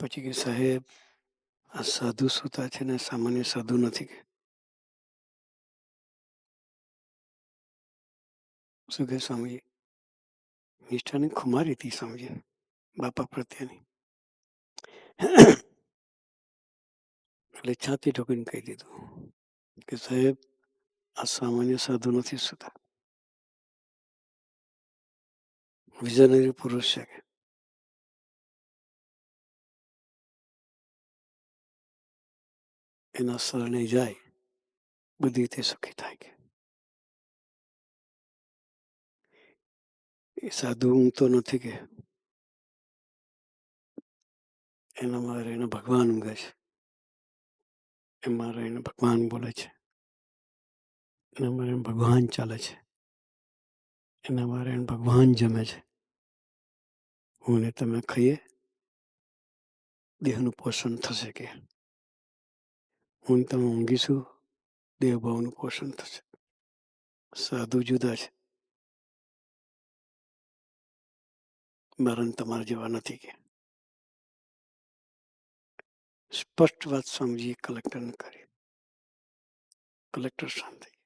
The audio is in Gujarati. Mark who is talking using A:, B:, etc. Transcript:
A: પછી કે સાહેબ આ સાધુ સૂતા છે ને સામાન્ય સાધુ નથી કે. શું કે સ્વામીજી? નિષ્ઠાની ખુમારી હતી સ્વામીજી બાપા પ્રત્યેની. એટલે છાતી ઠોકીને કહી દીધું કે સાહેબ આ સામાન્ય સાધુ નથી સૂતા, વિઝનરી પુરુષ છે કે. એના શરણે જાય બધી રીતે સુખી થાય કે. એ સાધુ ઊંઘતો નથી કે, એનામાં રહીને ભગવાન ઊંઘે છે, એમાં રહીને ભગવાન બોલે છે, એનામાં રહીને ભગવાન ચાલે છે, એનામાં રહીને ભગવાન જમે છે. હું ને તમે ખાઈએ દેહનું પોષણ થશે કે, હું ને તમે ઊંઘીશું દેહભાવનું પોષણ થશે. સાધુ જુદા છે, મારા ને તમારા જેવા નથી કે. સ્પષ્ટ વાત સ્વામીજીએ કલેક્ટરને કરી. કલેક્ટર શાંત થઈ ગયા.